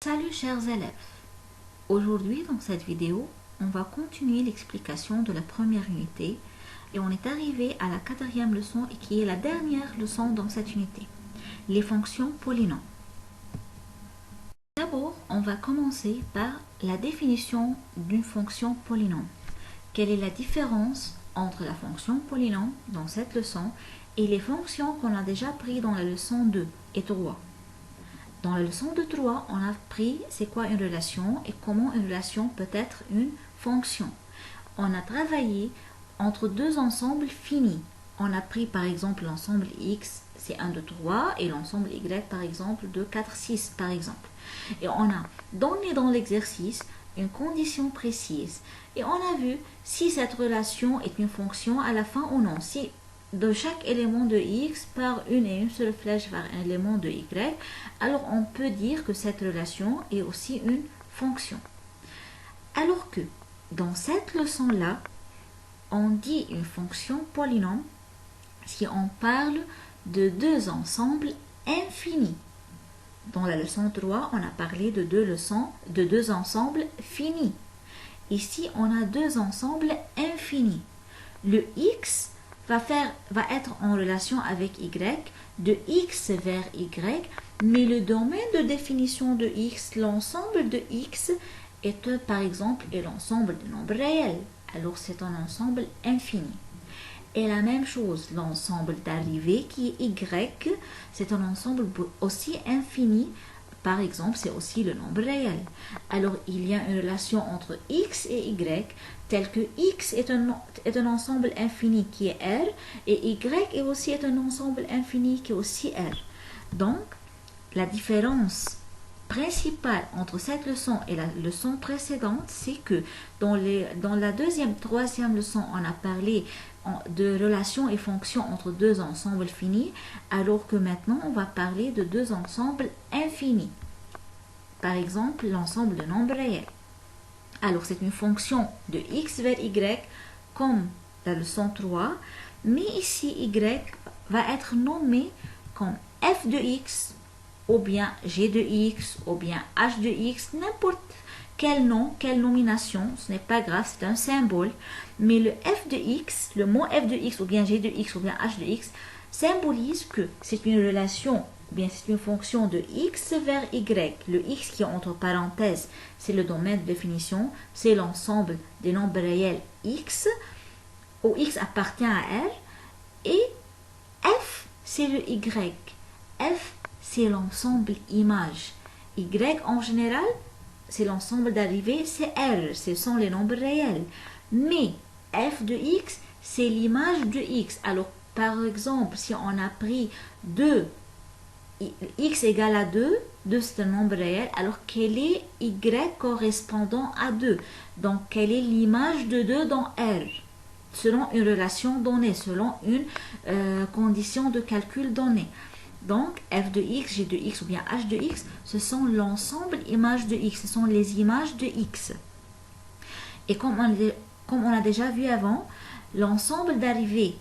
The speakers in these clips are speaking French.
Salut chers élèves, aujourd'hui dans cette vidéo, on va continuer l'explication de la première unité et on est arrivé à la quatrième leçon et qui est la dernière leçon dans cette unité, les fonctions polynômes. D'abord, on va commencer par la définition d'une fonction polynôme. Quelle est la différence entre la fonction polynôme dans cette leçon et les fonctions qu'on a déjà prises dans la leçon 2 et 3? Dans la leçon de 3, on a appris c'est quoi une relation et comment une relation peut être une fonction. On a travaillé entre deux ensembles finis. On a pris par exemple l'ensemble X, c'est 1, 2, 3, et l'ensemble Y par exemple 2, 4, 6 par exemple. Et on a donné dans l'exercice une condition précise. Et on a vu si cette relation est une fonction à la fin ou non. Si de chaque élément de X part une seule flèche vers un élément de Y, alors on peut dire que cette relation est aussi une fonction. Alors que dans cette leçon-là, on dit une fonction polynôme si on parle de deux ensembles infinis. Dans la leçon 3, on a parlé de deux ensembles finis. Ici, on a deux ensembles infinis. Le X va être en relation avec Y, de X vers Y, mais le domaine de définition de X, l'ensemble de X, est par exemple l'ensemble des nombres réels. Alors c'est un ensemble infini. Et la même chose, l'ensemble d'arrivée qui est Y, c'est un ensemble aussi infini. Par exemple, c'est aussi le nombre réel. Alors, il y a une relation entre X et Y, telle que X est un ensemble infini qui est R, et Y est aussi un ensemble infini qui est aussi R. Donc, la différence principale entre cette leçon et la leçon précédente, c'est que dans la troisième leçon, on a parlé de relations et fonctions entre deux ensembles finis, alors que maintenant, on va parler de deux ensembles infinis. Par exemple, l'ensemble de nombres réels. Alors, c'est une fonction de X vers Y, comme la leçon 3, mais ici, Y va être nommé comme f de X, ou bien g de X, ou bien h de X, n'importe quel nom, quelle nomination, ce n'est pas grave, c'est un symbole, mais le f de X, le mot f de X, ou bien g de X, ou bien h de X, symbolise que c'est une relation, ou bien c'est une fonction de X vers Y. Le X qui est entre parenthèses, c'est le domaine de définition, c'est l'ensemble des nombres réels X, où X appartient à R, et F, c'est le Y. F, c'est l'ensemble image. Y, en général, c'est l'ensemble d'arrivée, c'est R, ce sont les nombres réels. Mais f de X, c'est l'image de X. Alors, par exemple, si on a pris 2, X égale à 2, 2 c'est un nombre réel, alors quel est Y correspondant à 2? Donc, quelle est l'image de 2 dans R? Selon une relation donnée, selon une condition de calcul donnée. Donc, f de x, g de x ou bien h de x, ce sont l'ensemble images de x, ce sont les images de x. Et comme on a déjà vu avant, l'ensemble d'arrivée,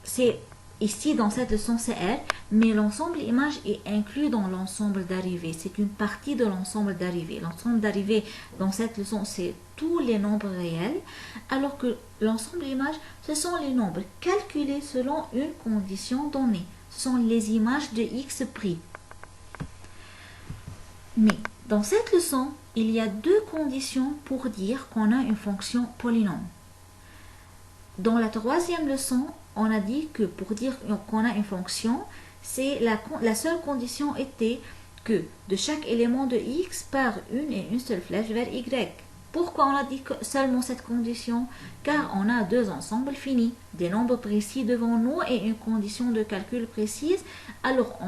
c'est ici dans cette leçon c'est R, mais l'ensemble image est inclus dans l'ensemble d'arrivée. C'est une partie de l'ensemble d'arrivée. L'ensemble d'arrivée dans cette leçon, c'est tous les nombres réels, alors que l'ensemble image, ce sont les nombres calculés selon une condition donnée. Ce sont les images de X pris. Mais dans cette leçon, il y a deux conditions pour dire qu'on a une fonction polynôme. Dans la troisième leçon, on a dit que pour dire qu'on a une fonction, c'est la seule condition était que de chaque élément de X part une seule flèche vers Y. Pourquoi on a dit seulement cette condition? Car on a deux ensembles finis, des nombres précis devant nous et une condition de calcul précise. Alors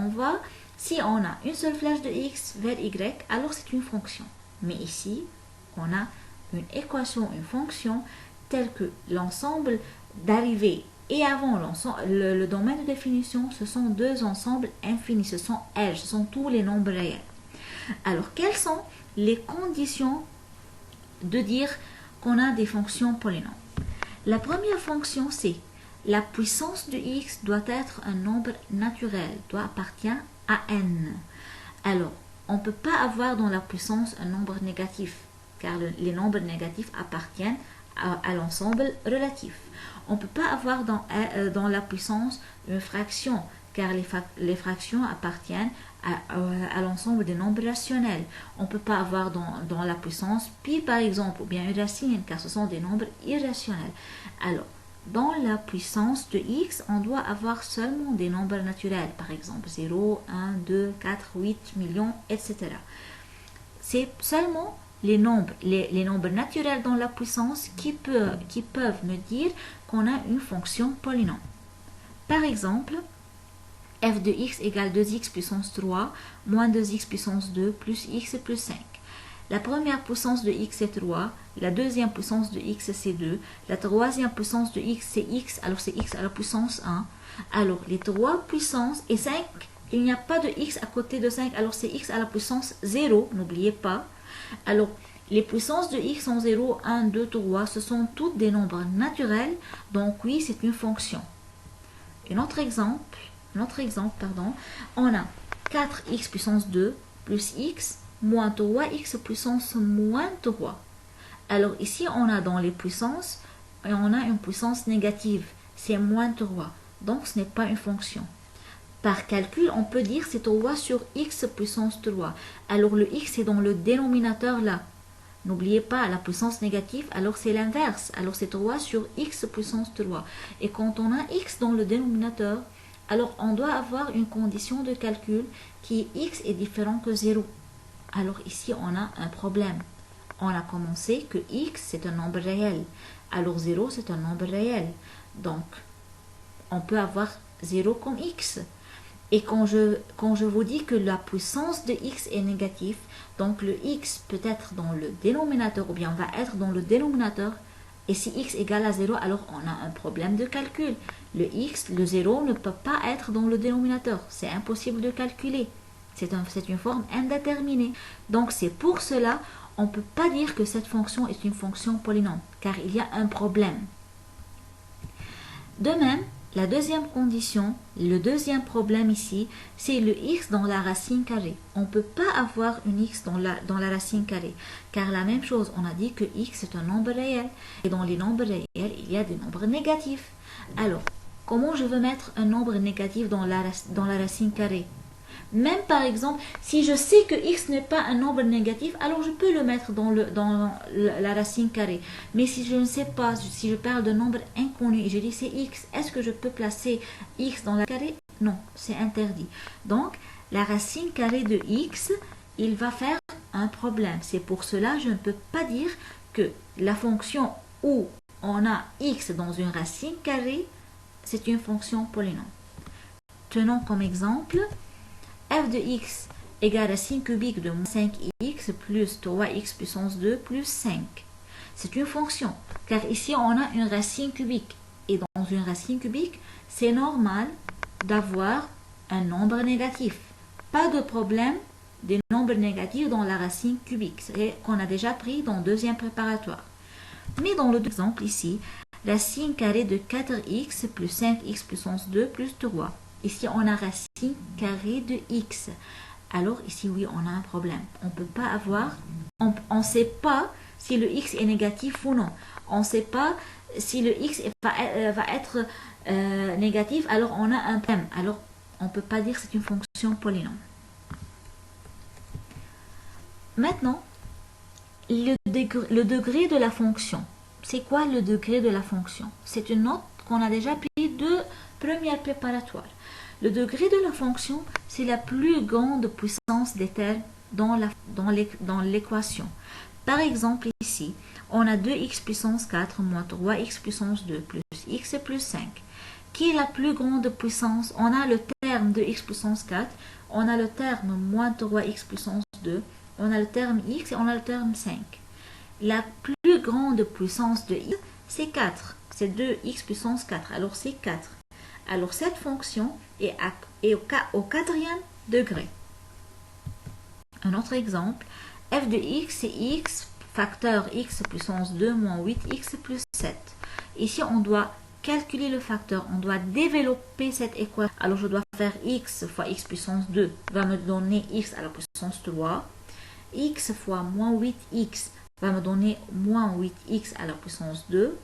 si on a une seule flèche de X vers Y, alors c'est une fonction. Mais ici, on a une équation, une fonction, telle que l'ensemble d'arrivée et avant le domaine de définition, ce sont deux ensembles infinis, ce sont L, ce sont tous les nombres réels. Alors, quelles sont les conditions de dire qu'on a des fonctions polynômes? La première fonction, c'est la puissance de x doit être un nombre naturel, doit appartenir à n. Alors, on ne peut pas avoir dans la puissance un nombre négatif, car les nombres négatifs appartiennent à l'ensemble relatif. On ne peut pas avoir dans la puissance une fraction, car les fractions appartiennent à l'ensemble des nombres rationnels. On ne peut pas avoir dans la puissance pi par exemple, ou bien une racine, car ce sont des nombres irrationnels. Alors, dans la puissance de x, on doit avoir seulement des nombres naturels, par exemple 0, 1, 2, 4, 8, millions, etc. C'est seulement les nombres naturels dans la puissance qui peuvent me dire qu'on a une fonction polynôme. Par exemple, f de x égale 2x puissance 3 moins 2x puissance 2 plus x plus 5. La première puissance de x c'est 3, la deuxième puissance de x c'est 2, la troisième puissance de x c'est x, alors c'est x à la puissance 1. Alors les trois puissances et 5, il n'y a pas de x à côté de 5, alors c'est x à la puissance 0, n'oubliez pas. Alors les puissances de x sont 0, 1, 2, 3, ce sont toutes des nombres naturels, donc oui c'est une fonction. Un autre exemple, on a 4x puissance 2 plus x moins 3x puissance moins 3. Alors ici, on a dans les puissances, et on a une puissance négative, c'est moins 3. Donc ce n'est pas une fonction. Par calcul, on peut dire c'est 3 sur x puissance 3. Alors le x est dans le dénominateur là. N'oubliez pas, la puissance négative, alors c'est l'inverse. Alors c'est 3 sur x puissance 3. Et quand on a x dans le dénominateur, alors on doit avoir une condition de calcul qui est x est différent que 0. Alors ici, on a un problème. On a commencé que x, c'est un nombre réel. Alors 0, c'est un nombre réel. Donc, on peut avoir 0 comme x. Et quand je vous dis que la puissance de x est négative, donc le x peut être dans le dénominateur, ou bien va être dans le dénominateur. Et si x égale à 0, alors on a un problème de calcul. Le 0 ne peut pas être dans le dénominateur. C'est impossible de calculer. C'est une forme indéterminée. Donc c'est pour cela on ne peut pas dire que cette fonction est une fonction polynôme, car il y a un problème. De même, la deuxième condition, le deuxième problème ici, c'est le x dans la racine carrée. On ne peut pas avoir une x dans la racine carrée, car la même chose, on a dit que x est un nombre réel, et dans les nombres réels, il y a des nombres négatifs. Alors, comment je veux mettre un nombre négatif dans la racine carrée? Même par exemple, si je sais que x n'est pas un nombre négatif, alors je peux le mettre dans la racine carrée. Mais si je ne sais pas, si je parle de nombre inconnu et je dis c'est x, est-ce que je peux placer x dans la carré? Non, c'est interdit. Donc, la racine carrée de x, il va faire un problème. C'est pour cela que je ne peux pas dire que la fonction où on a x dans une racine carrée, c'est une fonction polynôme. Tenons comme exemple f de x égale racine cubique de 5x plus 3x puissance 2 plus 5. C'est une fonction, car ici on a une racine cubique. Et dans une racine cubique, c'est normal d'avoir un nombre négatif. Pas de problème des nombres négatifs dans la racine cubique, c'est qu'on a déjà pris dans le deuxième préparatoire. Mais dans l'autre exemple ici, racine carrée de 4x plus 5x puissance 2 plus 3. Ici, on a racine carrée de x. Alors, ici, oui, on a un problème. On ne peut pas avoir... On ne sait pas si le x est négatif ou non. On ne sait pas si le x va être négatif, alors on a un problème. Alors, on ne peut pas dire que c'est une fonction polynôme. Maintenant, le degré de la fonction. C'est quoi le degré de la fonction? C'est une note qu'on a déjà pris de première préparatoire. Le degré de la fonction, c'est la plus grande puissance des termes dans l'équation. Par exemple, ici, on a 2x puissance 4 moins 3x puissance 2 plus x plus 5. Qui est la plus grande puissance? On a le terme de x puissance 4, on a le terme moins 3x puissance 2, on a le terme x et on a le terme 5. La plus grande puissance de x, c'est 4. C'est 2x puissance 4. Alors, c'est 4. Alors, cette fonction est au quatrième degré. Un autre exemple, f de x, c'est x facteur x puissance 2 moins 8x plus 7. Ici, on doit calculer le facteur, on doit développer cette équation. Alors, je dois faire x fois x puissance 2 va me donner x à la puissance puissance 3. X fois moins 8x va me donner moins 8x à la puissance 2.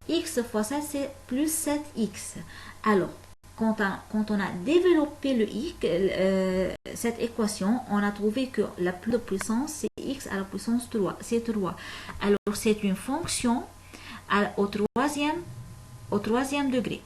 X fois 7, c'est plus 7x. Alors, quand on a développé cette équation, on a trouvé que la plus de puissance, c'est x à la puissance 3. C'est 3. Alors, c'est une fonction au troisième degré.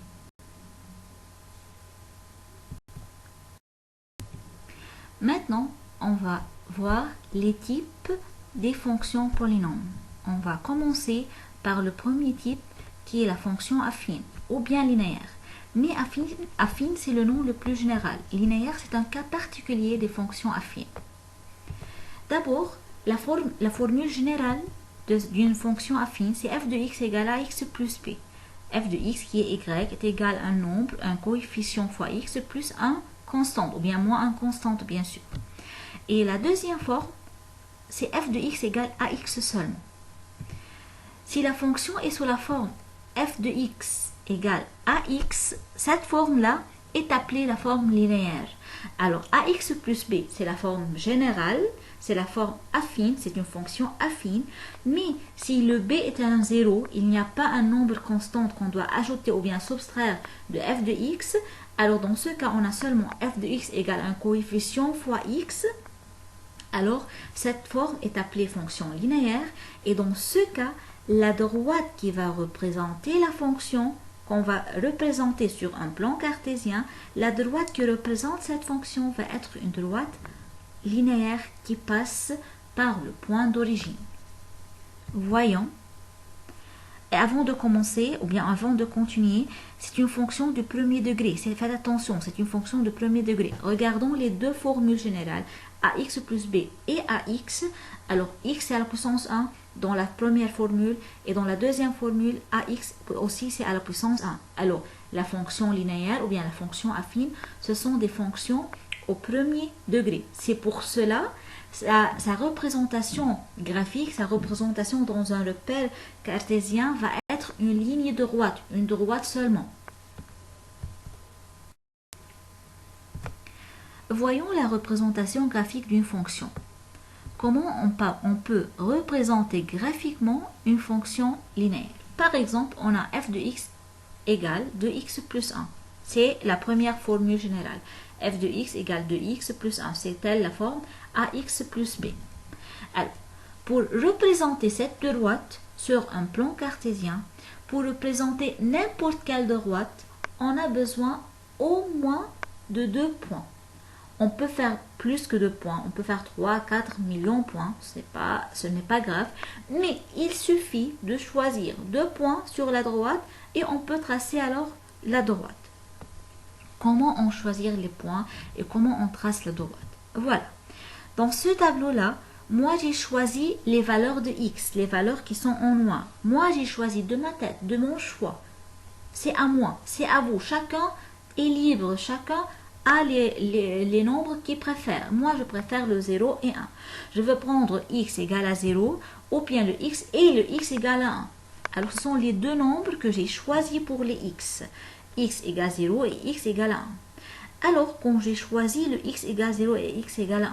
Maintenant, on va voir les types des fonctions polynômes. On va commencer par le premier type qui est la fonction affine ou bien linéaire. Mais affine, c'est le nom le plus général. Linéaire, c'est un cas particulier des fonctions affines. D'abord, la formule générale d'une fonction affine, c'est f de x égale à x plus b. F de x qui est y est égal à un nombre, un coefficient fois x plus un constante, ou bien moins un constante, bien sûr. Et la deuxième forme, c'est f de x égale à x seulement. Si la fonction est sous la forme f de x égale ax, cette forme-là est appelée la forme linéaire. Alors, ax plus b, c'est la forme générale, c'est la forme affine, c'est une fonction affine, mais si le b est un 0, il n'y a pas un nombre constant qu'on doit ajouter ou bien soustraire de f de x, alors dans ce cas, on a seulement f de x égale un coefficient fois x, alors cette forme est appelée fonction linéaire, et dans ce cas, la droite qui va représenter la fonction qu'on va représenter sur un plan cartésien, la droite qui représente cette fonction va être une droite linéaire qui passe par le point d'origine. Voyons. Et avant de commencer, ou bien avant de continuer, c'est une fonction du premier degré. Faites attention, c'est une fonction de premier degré. Regardons les deux formules générales, ax plus b et ax. Alors, x c'est à la puissance 1 dans la première formule, et dans la deuxième formule, ax aussi c'est à la puissance 1. Alors, la fonction linéaire ou bien la fonction affine, ce sont des fonctions au premier degré. C'est pour cela sa représentation graphique, sa représentation dans un repère cartésien va être une ligne droite, une droite seulement. Voyons la représentation graphique d'une fonction. Comment on peut représenter graphiquement une fonction linéaire? Par exemple, on a f de x égale 2x plus 1. C'est la première formule générale. F de x égale 2x plus 1. C'est telle la forme ax plus b. Alors, pour représenter cette droite sur un plan cartésien, pour représenter n'importe quelle droite, on a besoin au moins de 2 points. On peut faire plus que 2 points, on peut faire 3, 4 millions de points, ce n'est pas grave, mais il suffit de choisir 2 points sur la droite et on peut tracer alors la droite. Comment on choisit les points et comment on trace la droite? Voilà. Dans ce tableau-là, moi j'ai choisi les valeurs de x, les valeurs qui sont en noir. Moi j'ai choisi de ma tête, de mon choix. C'est à moi, c'est à vous. Chacun est libre, chacun a les nombres qu'il préfère. Moi je préfère le 0 et 1. Je veux prendre x égale à 0 ou bien le x et le x égale à 1. Alors ce sont les deux nombres que j'ai choisis pour les x. X égale 0 et x égale à 1. Alors, quand j'ai choisi le x égale 0 et x égale à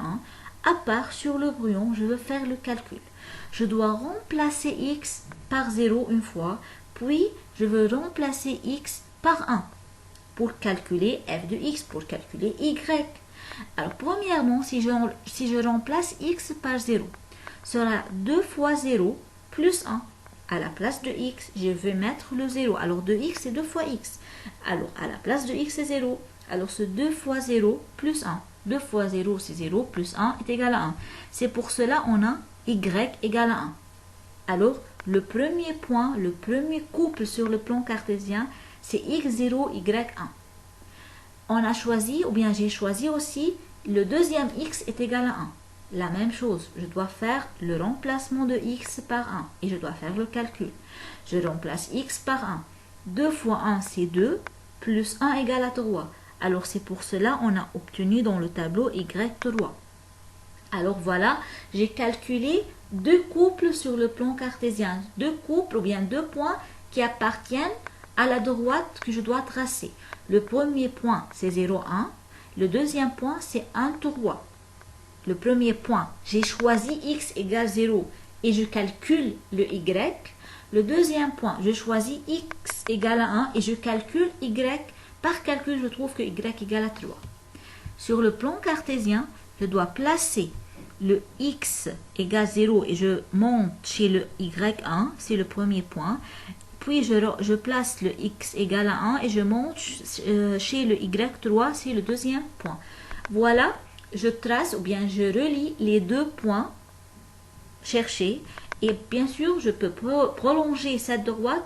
1, à part sur le brouillon, je veux faire le calcul. Je dois remplacer x par 0 une fois, puis je veux remplacer x par 1 pour calculer f de x, pour calculer y. Alors, premièrement, si je remplace x par 0, sera 2 fois 0 plus 1. À la place de x, je vais mettre le 0. Alors, 2x, c'est 2 fois x. Alors, à la place de x, c'est 0. Alors, ce 2 fois 0 plus 1. 2 fois 0, c'est 0, plus 1 est égal à 1. C'est pour cela qu'on a y égale à 1. Alors, le premier point, le premier couple sur le plan cartésien, c'est x0, y1. On a choisi, ou bien j'ai choisi aussi, le deuxième x est égal à 1. La même chose, je dois faire le remplacement de x par 1 et je dois faire le calcul. Je remplace x par 1. 2 fois 1, c'est 2, plus 1 égale à 3. Alors c'est pour cela qu'on a obtenu dans le tableau y3. Alors voilà, j'ai calculé deux couples sur le plan cartésien. Deux couples ou bien 2 points qui appartiennent à la droite que je dois tracer. Le premier point, c'est 0, 1. Le deuxième point, c'est 1, 3. le premier point, j'ai choisi x égale 0 et je calcule le y. Le deuxième point, je choisis x égale à 1 et je calcule y. Par calcul, je trouve que y égale à 3. Sur le plan cartésien, je dois placer le x égale 0 et je monte chez le y1, c'est le premier point. Puis je place le x égale à 1 et je monte chez le y3, c'est le deuxième point. Voilà, je trace ou bien je relie les deux points cherchés. Et bien sûr, je peux prolonger cette droite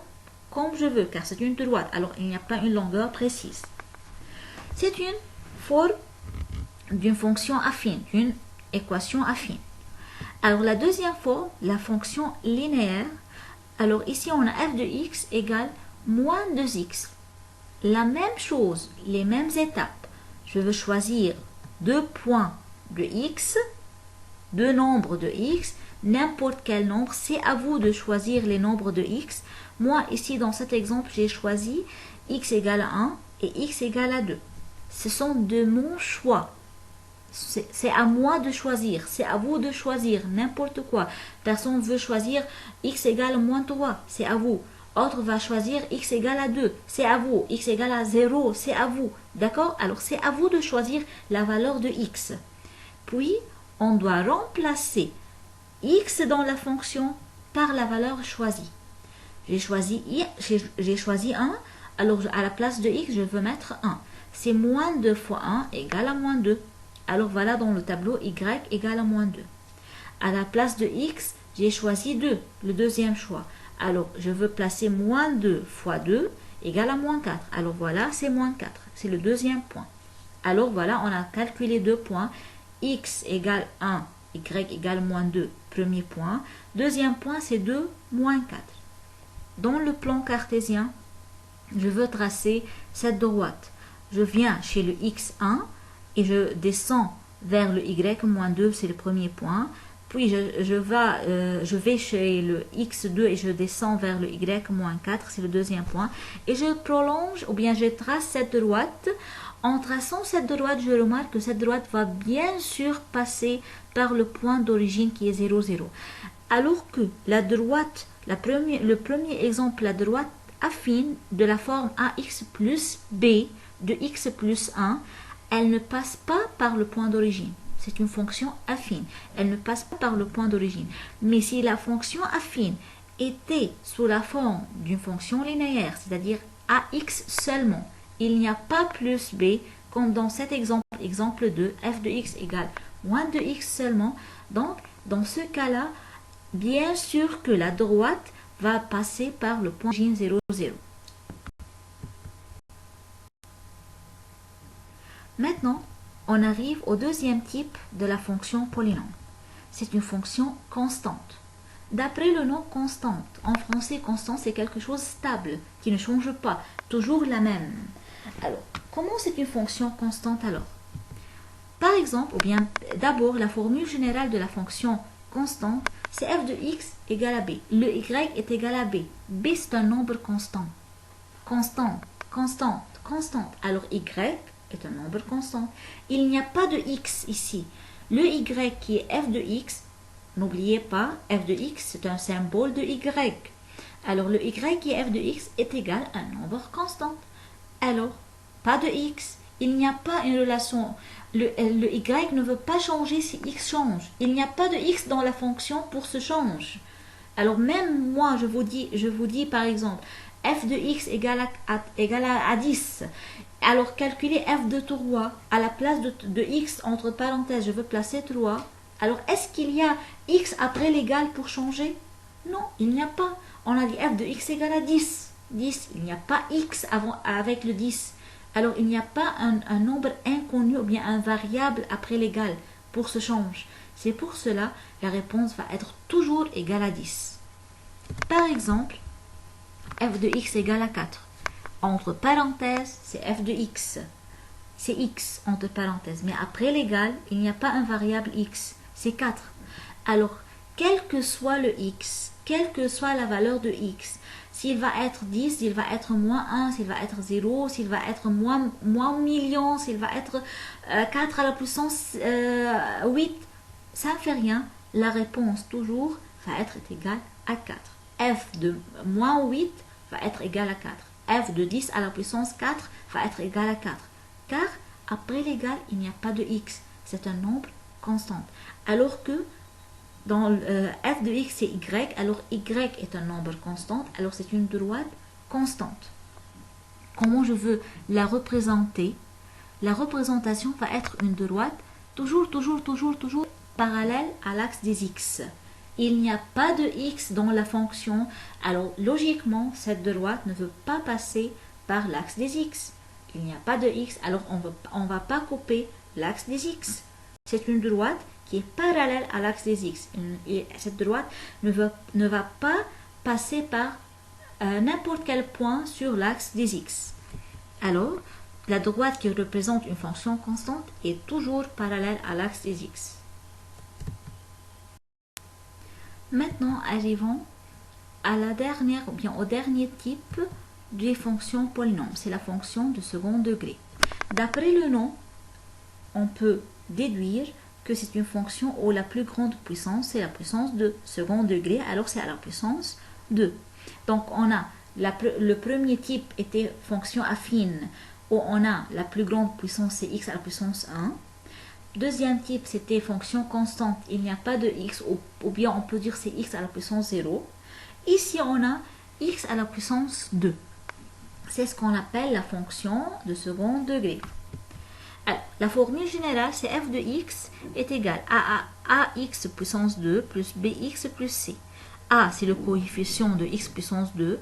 comme je veux, car c'est une droite. Alors, il n'y a pas une longueur précise. C'est une forme d'une fonction affine, d'une équation affine. Alors, la deuxième forme, la fonction linéaire. Alors, ici, on a f de x égale moins 2x. La même chose, les mêmes étapes. Je veux choisir deux points de x, deux nombres de x, n'importe quel nombre. C'est à vous de choisir les nombres de x. Moi, ici, dans cet exemple, j'ai choisi x égale à 1 et x égale à 2. Ce sont de mon choix. C'est à moi de choisir. C'est à vous de choisir n'importe quoi. Personne veut choisir x égale moins 3. C'est à vous. Autre va choisir x égale à 2. C'est à vous. X égale à 0. C'est à vous. D'accord? Alors, c'est à vous de choisir la valeur de x. Puis, on doit remplacer x dans la fonction par la valeur choisie. J'ai choisi 1, alors à la place de x, je veux mettre 1. C'est moins 2 fois 1 égale à moins 2. Alors voilà dans le tableau y égale à moins 2. À la place de x, j'ai choisi 2, le deuxième choix. Alors je veux placer moins 2 fois 2 égale à moins 4. Alors voilà, c'est moins 4. C'est le deuxième point. Alors voilà, on a calculé deux points. X égale 1, y égale moins 2, premier point. Deuxième point, c'est 2, moins 4. Dans le plan cartésien, je veux tracer cette droite. Je viens chez le x1 et je descends vers le y moins 2, c'est le premier point. Puis je vais chez le x2 et je descends vers le y moins 4, c'est le deuxième point. Et je prolonge ou bien je trace cette droite. En traçant cette droite, je remarque que cette droite va bien sûr passer par le point d'origine qui est 0, 0. Alors que la droite, le premier exemple, la droite affine de la forme ax plus b de x plus 1, elle ne passe pas par le point d'origine. C'est une fonction affine. Elle ne passe pas par le point d'origine. Mais si la fonction affine était sous la forme d'une fonction linéaire, c'est-à-dire ax seulement, il n'y a pas plus b, comme dans cet exemple, exemple 2, f de x égale moins de x seulement. Donc, dans ce cas-là, bien sûr que la droite va passer par le point d'origine 0, 0. Maintenant, on arrive au deuxième type de la fonction polynôme. C'est une fonction constante. D'après le nom constante, en français, constante, c'est quelque chose de stable, qui ne change pas, toujours la même. Alors, comment c'est une fonction constante alors? Par exemple, ou bien d'abord, la formule générale de la fonction constante, c'est f de x égale à b. Le y est égal à b. B, c'est un nombre constant. Constante, constante, constante. Alors, y est un nombre constant. Il n'y a pas de x ici. Le y qui est f de x, n'oubliez pas, f de x, c'est un symbole de y. Alors, le y qui est f de x est égal à un nombre constant. Alors, pas de x. Il n'y a pas une relation. Le y ne veut pas changer si x change. Il n'y a pas de x dans la fonction pour ce change. Alors, même moi, je vous dis par exemple, f de x égale à 10. Alors, calculez f de 3. À la place de x, entre parenthèses, je veux placer 3. Alors, est-ce qu'il y a x après l'égal pour changer? Non, il n'y a pas. On a dit f de x égale à 10. 10, il n'y a pas x avec le 10. Alors, il n'y a pas un nombre inconnu ou bien un variable après l'égal pour ce change. C'est pour cela la réponse va être toujours égale à 10. Par exemple, f de x égale à 4. Entre parenthèses, c'est f de x. C'est x entre parenthèses. Mais après l'égal, il n'y a pas un variable x. C'est 4. Alors, quel que soit le x, quelle que soit la valeur de x, s'il va être 10, s'il va être moins 1, s'il va être 0, s'il va être moins million, s'il va être 4 à la puissance 8, ça ne fait rien, la réponse toujours va être égale à 4. F de moins 8 va être égal à 4. F de 10 à la puissance 4 va être égal à 4. Car après l'égal, il n'y a pas de x. C'est un nombre constant. Alors que dans f de x c'est y, alors y est un nombre constant, alors c'est une droite constante. Comment je veux la représenter? La représentation va être une droite toujours parallèle à l'axe des x. Il n'y a pas de x dans la fonction, alors logiquement cette droite ne veut pas passer par l'axe des x. Il n'y a pas de x, alors on ne va pas couper l'axe des x. C'est une droite qui est parallèle à l'axe des x. Et cette droite ne va pas passer par n'importe quel point sur l'axe des x. Alors, la droite qui représente une fonction constante est toujours parallèle à l'axe des x. Maintenant, arrivons à la dernière, ou bien au dernier type des fonctions polynômes. C'est la fonction de second degré. D'après le nom, on peut déduire que c'est une fonction où la plus grande puissance, c'est la puissance de second degré, alors c'est à la puissance 2. Donc, on a le premier type était fonction affine, où on a la plus grande puissance, c'est x à la puissance 1. Deuxième type, c'était fonction constante, il n'y a pas de x, ou bien on peut dire c'est x à la puissance 0. Ici, on a x à la puissance 2. C'est ce qu'on appelle la fonction de second degré. Alors, la formule générale, c'est f de x est égal à ax puissance 2 plus bx plus c. A, c'est le coefficient de x puissance 2.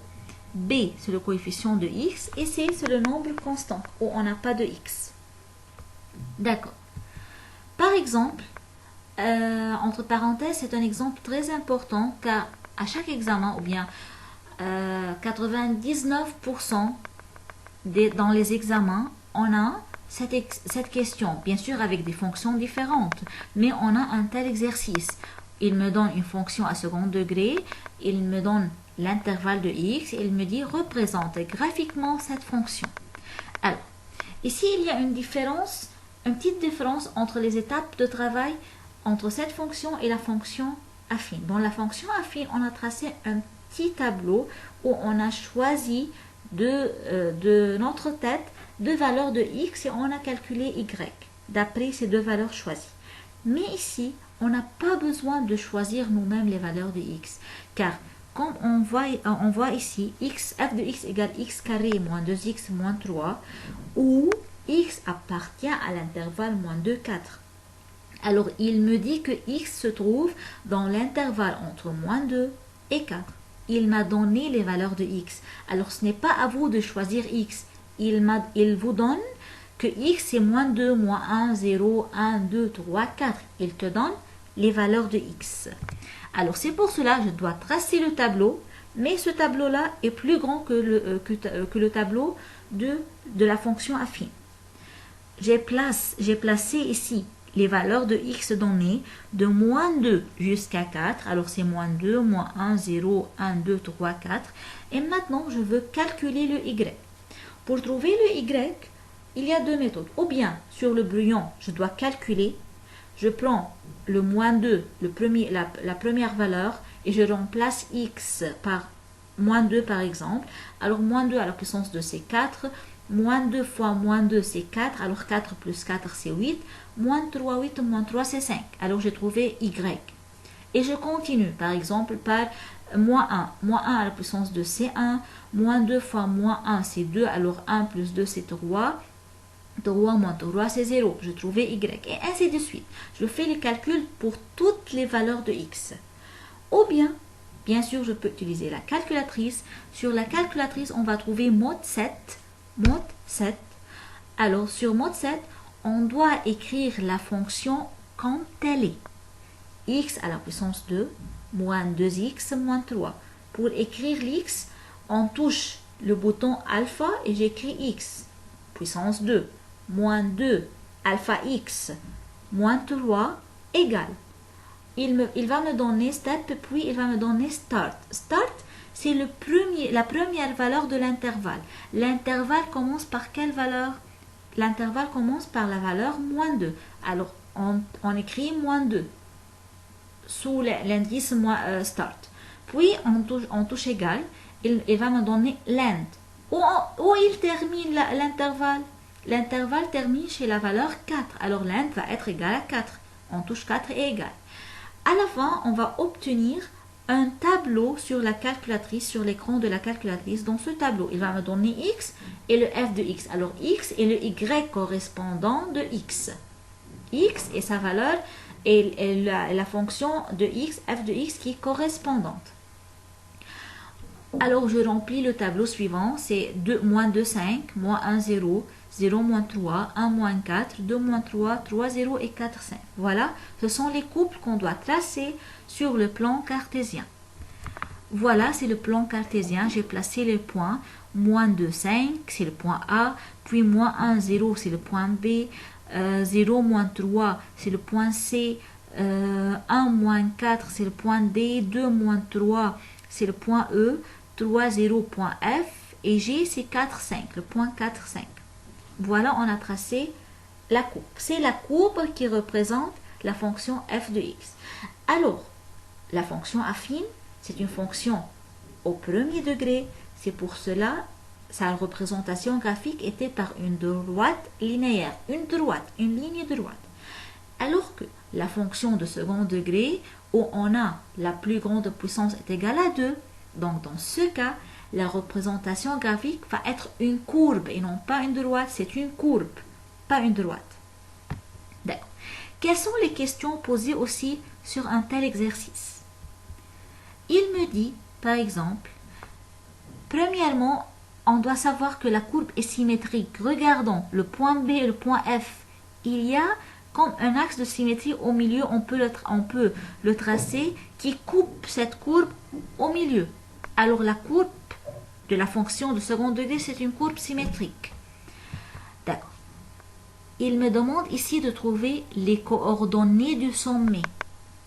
B, c'est le coefficient de x. Et c, c'est le nombre constant, où on n'a pas de x. D'accord. Par exemple, entre parenthèses, c'est un exemple très important, car à chaque examen, ou bien 99% dans les examens, on a cette question, bien sûr avec des fonctions différentes, mais on a un tel exercice. Il me donne une fonction à second degré, il me donne l'intervalle de x, et il me dit représenter graphiquement cette fonction. Alors, ici il y a une petite différence entre les étapes de travail entre cette fonction et la fonction affine. Dans la fonction affine, on a tracé un petit tableau où on a choisi de notre tête deux valeurs de x et on a calculé y d'après ces deux valeurs choisies. Mais ici, on n'a pas besoin de choisir nous-mêmes les valeurs de x, car comme on voit ici, f de x égale x carré moins 2x moins 3, où x appartient à l'intervalle moins 2, 4. Alors, il me dit que x se trouve dans l'intervalle entre moins 2 et 4. Il m'a donné les valeurs de x. Alors, ce n'est pas à vous de choisir x. Il vous donne que x c'est moins 2, moins 1, 0, 1, 2, 3, 4. Il te donne les valeurs de x. Alors, c'est pour cela que je dois tracer le tableau, mais ce tableau-là est plus grand que le tableau de la fonction affine. J'ai placé ici les valeurs de x données de moins 2 jusqu'à 4. Alors, c'est moins 2, moins 1, 0, 1, 2, 3, 4. Et maintenant, je veux calculer le y. Pour trouver le y, il y a deux méthodes. Ou bien, sur le brouillon, je dois calculer. Je prends le moins 2, la première valeur, et je remplace x par moins 2 par exemple. Alors, moins 2 à la puissance de c'est 4. Moins 2 fois moins 2, c'est 4. Alors, 4 plus 4, c'est 8. Moins 3, 8, moins 3, c'est 5. Alors, j'ai trouvé y. Et je continue, par exemple, par moins 1. Moins 1 à la puissance de c'est 1. Moins 2 fois moins 1, c'est 2. Alors, 1 plus 2, c'est 3. 3 moins 3, c'est 0. Je trouvais y. Et ainsi de suite. Je fais les calculs pour toutes les valeurs de x. Ou bien sûr, je peux utiliser la calculatrice. Sur la calculatrice, on va trouver mode 7. Mode 7. Alors, sur mode 7, on doit écrire la fonction comme telle est. X à la puissance 2, moins 2x, moins 3. Pour écrire l'x, on touche le bouton alpha et j'écris x, puissance 2, moins 2, alpha x, moins 3, égale. Il va me donner step, puis il va me donner start. Start, c'est la première valeur de l'intervalle. L'intervalle commence par quelle valeur? L'intervalle commence par la valeur moins 2. Alors, on écrit moins 2. sous l'indice start. Puis on touche égal, il va me donner l'end. Où il termine l'intervalle? L'intervalle termine chez la valeur 4. Alors l'end va être égal à 4. On touche 4 et égal. À la fin, on va obtenir un tableau sur la calculatrice, sur l'écran de la calculatrice. Dans ce tableau, il va me donner x et le f de x. Alors x est le y correspondant de x. X est sa valeur et la fonction de x, f de x qui est correspondante. Alors je remplis le tableau suivant, c'est moins 2, 5, moins 1, 0, 0, moins 3, 1, moins 4, 2, moins 3, 3, 0 et 4, 5. Voilà, ce sont les couples qu'on doit tracer sur le plan cartésien. Voilà, c'est le plan cartésien. J'ai placé les points. Moins 2, 5, c'est le point A. Puis moins 1, 0, c'est le point B. 0, moins 3, c'est le point C. 1, moins 4, c'est le point D. 2, moins 3, c'est le point E. 3, 0, point F. Et G, c'est 4, 5, le point 4, 5. Voilà, on a tracé la courbe. C'est la courbe qui représente la fonction f de x. Alors, la fonction affine, c'est une fonction au premier degré. C'est pour cela, sa représentation graphique était par une droite linéaire. Une ligne droite. Alors que la fonction de second degré, où on a la plus grande puissance est égale à 2. Donc, dans ce cas, la représentation graphique va être une courbe et non pas une droite. C'est une courbe, pas une droite. D'accord. Quelles sont les questions posées aussi sur un tel exercice? Il me dit, par exemple, premièrement, on doit savoir que la courbe est symétrique. Regardons le point B et le point F. Il y a comme un axe de symétrie au milieu, on peut le tracer qui coupe cette courbe au milieu. Alors la courbe de la fonction de second degré, c'est une courbe symétrique. D'accord. Il me demande ici de trouver les coordonnées du sommet.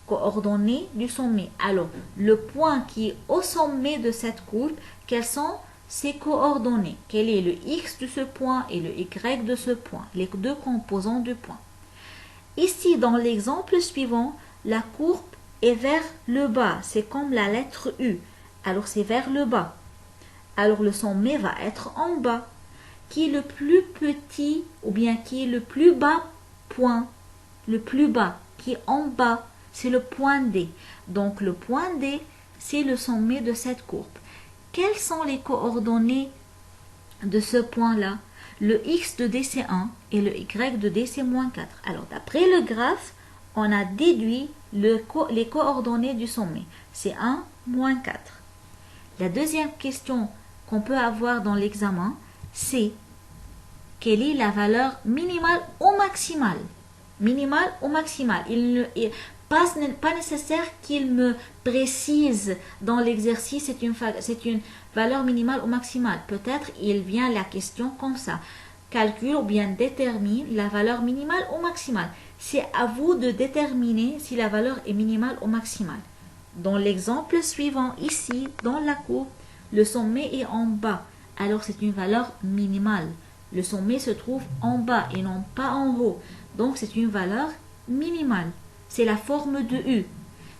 Coordonnées du sommet. Alors, le point qui est au sommet de cette courbe, quelles sont ses coordonnées? Quel est le x de ce point et le y de ce point? Les deux composants du point. Ici, dans l'exemple suivant, la courbe est vers le bas. C'est comme la lettre U. Alors, c'est vers le bas. Alors, le sommet va être en bas. Qui est le plus petit ou bien qui est le plus bas point? Le plus bas, qui est en bas, c'est le point D. Donc, le point D, c'est le sommet de cette courbe. Quelles sont les coordonnées de ce point-là? Le x de D, c'est 1 et le y de D, c'est moins 4. Alors, d'après le graphe, on a déduit les coordonnées du sommet. C'est 1, moins 4. La deuxième question qu'on peut avoir dans l'examen, c'est quelle est la valeur minimale ou maximale? Minimale ou maximale? Il n'est pas nécessaire qu'il me précise dans l'exercice, c'est une valeur minimale ou maximale. Peut-être il vient la question comme ça. Calcule ou bien détermine la valeur minimale ou maximale. C'est à vous de déterminer si la valeur est minimale ou maximale. Dans l'exemple suivant, ici, dans la courbe, le sommet est en bas. Alors c'est une valeur minimale. Le sommet se trouve en bas et non pas en haut. Donc c'est une valeur minimale. C'est la forme de U.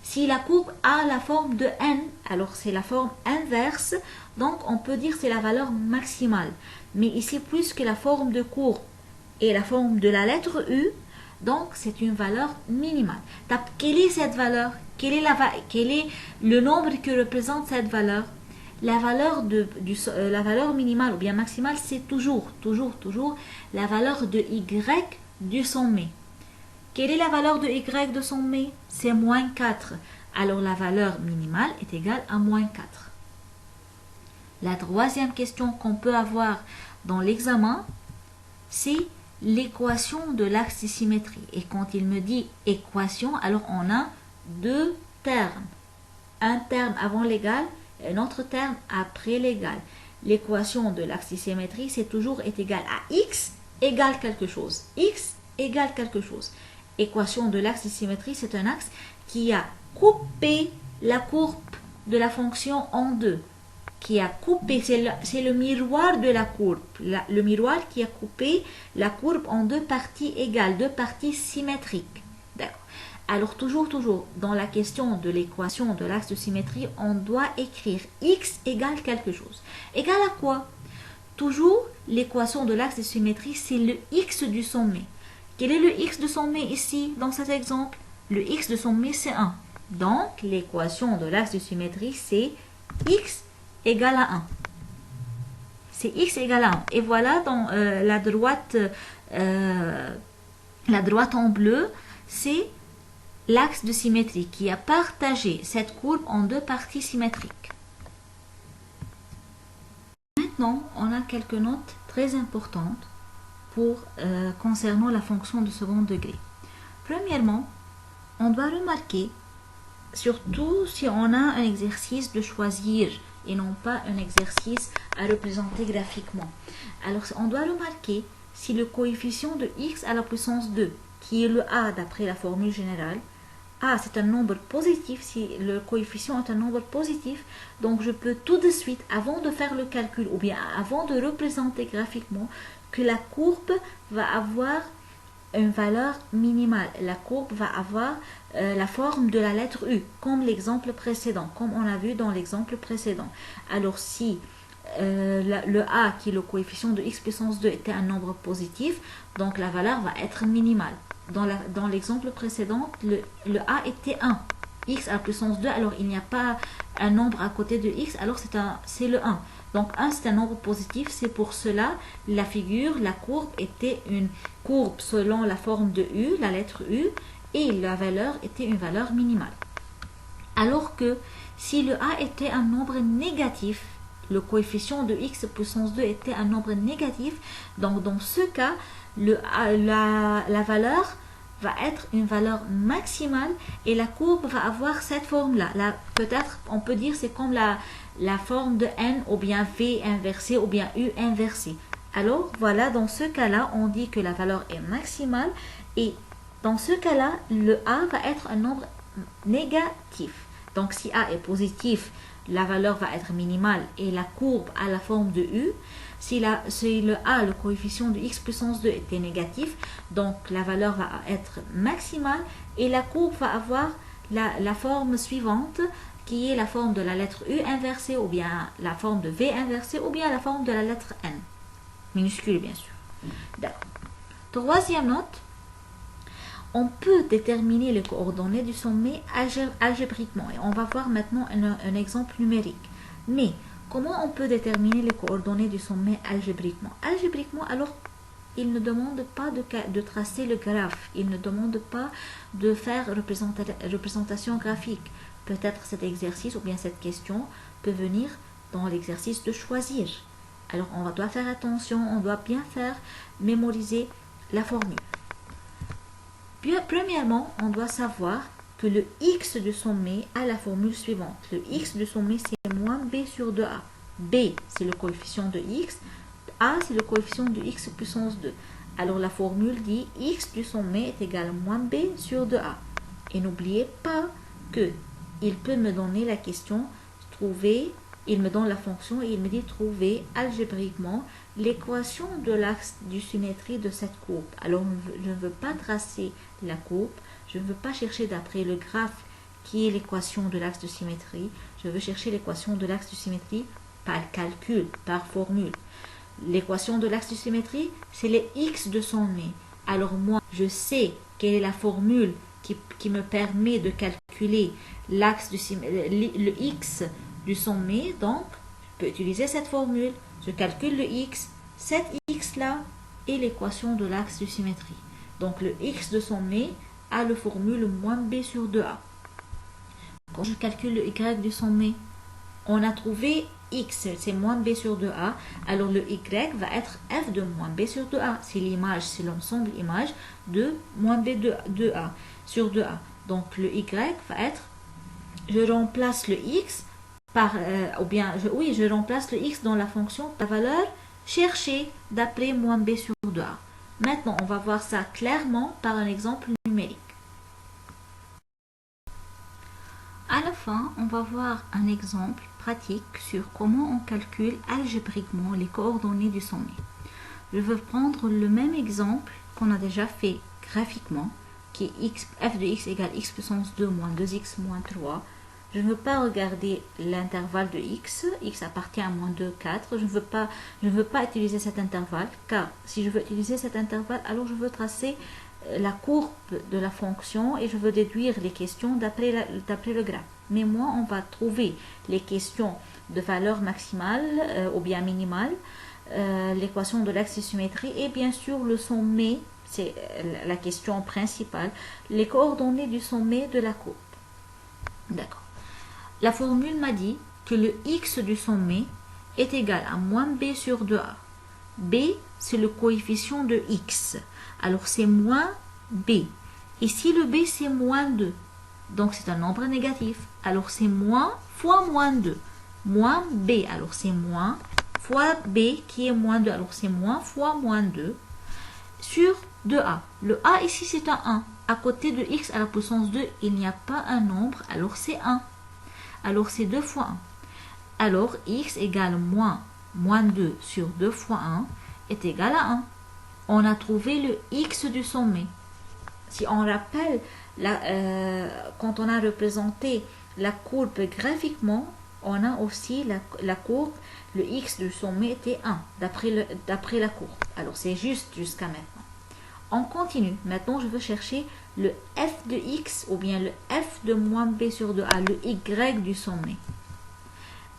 Si la courbe a la forme de N, alors c'est la forme inverse. Donc on peut dire c'est la valeur maximale. Mais ici, puisque la forme de courbe est la forme de la lettre U, donc c'est une valeur minimale. Quelle est cette valeur? Quel est le nombre que représente cette valeur? La valeur minimale ou bien maximale, c'est toujours la valeur de Y du sommet. Quelle est la valeur de Y de sommet? C'est moins 4. Alors la valeur minimale est égale à moins 4. La troisième question qu'on peut avoir dans l'examen, c'est l'équation de l'axe de symétrie. Et quand il me dit équation, alors on a deux termes. Un terme avant l'égal et un autre terme après l'égal. L'équation de l'axe de symétrie, c'est toujours est égal à x égale quelque chose. X égale quelque chose. Équation de l'axe de symétrie, c'est un axe qui a coupé la courbe de la fonction en deux. Qui a coupé, c'est le miroir de la courbe. Le miroir qui a coupé la courbe en deux parties égales, deux parties symétriques. D'accord. Alors toujours, dans la question de l'équation de l'axe de symétrie, on doit écrire x égale quelque chose. Égal à quoi? Toujours, l'équation de l'axe de symétrie, c'est le x du sommet. Quel est le x de sommet ici, dans cet exemple? Le x de sommet, c'est 1. Donc, l'équation de l'axe de symétrie, c'est x égale à 1. C'est x égale à 1. Et voilà, dans la droite en bleu, c'est l'axe de symétrie qui a partagé cette courbe en deux parties symétriques. Maintenant, on a quelques notes très importantes concernant la fonction de second degré. Premièrement, on doit remarquer, surtout si on a un exercice de choisir et non pas un exercice à représenter graphiquement. Alors, on doit remarquer si le coefficient de x à la puissance 2, qui est le a d'après la formule générale, a c'est un nombre positif, si le coefficient est un nombre positif, donc je peux tout de suite, avant de faire le calcul ou bien avant de représenter graphiquement, que la courbe va avoir une valeur minimale. La courbe va avoir la forme de la lettre U, comme l'exemple précédent, comme on a vu dans l'exemple précédent. Alors si le a, qui est le coefficient de x puissance 2, était un nombre positif, donc la valeur va être minimale. Dans l'exemple précédent, le a était 1, x à la puissance 2, alors il n'y a pas un nombre à côté de x, alors c'est le 1. Donc 1 c'est un nombre positif, c'est pour cela la courbe était une courbe selon la forme de U, la lettre U, et la valeur était une valeur minimale. Alors que si le a était un nombre négatif, le coefficient de x puissance 2 était un nombre négatif, donc dans ce cas, la valeur va être une valeur maximale et la courbe va avoir cette forme-là. Peut-être on peut dire c'est comme la forme de n ou bien v inversé ou bien u inversé. Alors voilà, dans ce cas-là, on dit que la valeur est maximale et dans ce cas-là, le a va être un nombre négatif. Donc si a est positif, la valeur va être minimale et la courbe a la forme de u. Si le a, le coefficient de x puissance 2 était négatif, donc la valeur va être maximale et la courbe va avoir la forme suivante, qui est la forme de la lettre U inversée ou bien la forme de V inversée ou bien la forme de la lettre N, minuscule bien sûr. D'accord. Troisième note, on peut déterminer les coordonnées du sommet algébriquement et on va voir maintenant un exemple numérique. Mais comment on peut déterminer les coordonnées du sommet algébriquement? Algébriquement, alors, il ne demande pas de tracer le graphe, il ne demande pas de faire représentation graphique. Peut-être cet exercice ou bien cette question peut venir dans l'exercice de choisir. Alors, on doit faire attention, on doit bien faire mémoriser la formule. Premièrement, on doit savoir que le x du sommet a la formule suivante. Le x du sommet, c'est moins b sur 2a. B, c'est le coefficient de x. A, c'est le coefficient de x puissance 2. Alors, la formule dit x du sommet est égal à moins b sur 2a. Et n'oubliez pas que il peut me donner la question, il me donne la fonction et il me dit trouver algébriquement l'équation de l'axe de symétrie de cette courbe. Alors, je ne veux pas tracer la courbe, je ne veux pas chercher d'après le graphe qui est l'équation de l'axe de symétrie, je veux chercher l'équation de l'axe de symétrie par calcul, par formule. L'équation de l'axe de symétrie, c'est les x de sommet. Alors moi, je sais quelle est la formule qui me permet de calculer l'axe le x du sommet, donc je peux utiliser cette formule, je calcule le x, cet x là est l'équation de l'axe de symétrie. Donc le x de sommet a la formule moins b sur 2a. Quand je calcule le y du sommet, on a trouvé x, c'est moins b sur 2a, alors le y va être f de moins b sur 2a. C'est l'image, c'est l'ensemble image de moins b de 2a sur 2a. Donc le y va être, je remplace le x par, je remplace le x dans la fonction, la valeur cherchée d'après moins b sur 2a. Maintenant, on va voir ça clairement par un exemple numérique. À la fin, on va voir un exemple pratique sur comment on calcule algébriquement les coordonnées du sommet. Je vais prendre le même exemple qu'on a déjà fait graphiquement, qui est f de x égale x puissance 2 moins 2x moins 3. Je ne veux pas regarder l'intervalle de x appartient à moins 2, 4. Je ne veux pas utiliser cet intervalle, car si je veux utiliser cet intervalle, alors je veux tracer la courbe de la fonction et je veux déduire les questions d'après le graphe. Mais moi, on va trouver les questions de valeur maximale ou bien minimale, l'équation de l'axe de symétrie et bien sûr le sommet, c'est la question principale, les coordonnées du sommet de la courbe. D'accord. La formule m'a dit que le x du sommet est égal à moins b sur 2a. b, c'est le coefficient de x. Alors, c'est moins b. Ici, le b, c'est moins 2. Donc, c'est un nombre négatif. Alors, c'est moins fois moins 2. Moins b, alors c'est moins, fois b qui est moins 2. Alors, c'est moins fois moins 2 sur 2a. Le a, ici, c'est un 1. À côté de x à la puissance 2, il n'y a pas un nombre, alors c'est 1. Alors, c'est 2 fois 1. Alors, x égale moins 2 sur 2 fois 1 est égal à 1. On a trouvé le x du sommet. Si on rappelle, quand on a représenté la courbe graphiquement, on a aussi la courbe, le x du sommet était 1, d'après la courbe. Alors, c'est juste jusqu'à maintenant. On continue. Maintenant, je veux chercher le f de x ou bien le f de moins b sur 2a, le y du sommet.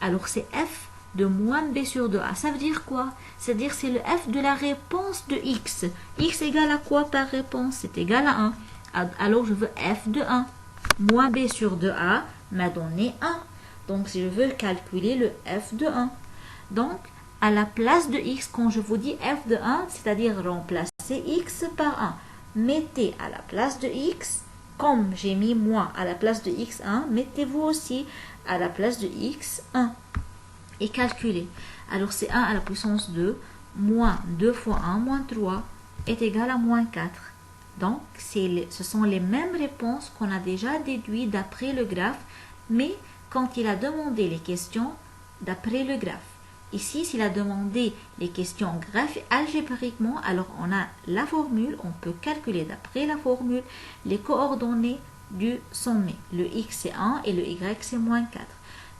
Alors, c'est f de moins b sur 2a. Ça veut dire quoi? C'est-à-dire c'est le f de la réponse de x. X égale à quoi par réponse? C'est égal à 1. Alors, je veux f de 1. Moins b sur 2a m'a donné 1. Donc, si je veux calculer le f de 1. Donc, à la place de x, quand je vous dis f de 1, c'est-à-dire remplacer x par 1. Mettez à la place de x, comme j'ai mis moi à la place de x1, mettez-vous aussi à la place de x1 et calculez. Alors c'est 1 à la puissance 2, moins 2 fois 1, moins 3 est égal à moins 4. Donc ce sont les mêmes réponses qu'on a déjà déduites d'après le graphe, mais quand il a demandé les questions d'après le graphe. Ici, s'il a demandé les questions algébriquement, alors on a la formule, on peut calculer d'après la formule les coordonnées du sommet. Le x c'est 1 et le y c'est moins 4.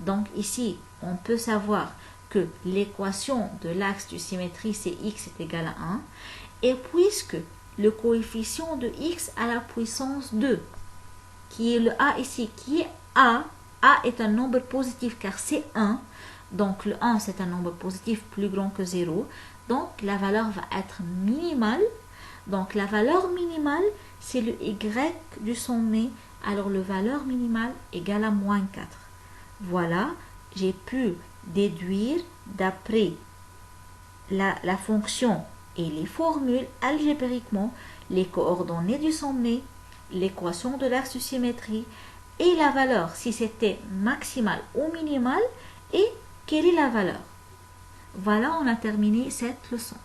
Donc ici, on peut savoir que l'équation de l'axe de symétrie c'est x est égal à 1. Et puisque le coefficient de x à la puissance 2, qui est le a ici, qui est a est un nombre positif car c'est 1. Donc, le 1, c'est un nombre positif plus grand que 0. Donc, la valeur va être minimale. Donc, la valeur minimale, c'est le y du sommet. Alors, la valeur minimale égale à moins 4. Voilà, j'ai pu déduire d'après la fonction et les formules algébriquement les coordonnées du sommet, l'équation de l'axe de symétrie et la valeur, si c'était maximal ou minimal, et quelle est la valeur? Voilà, on a terminé cette leçon.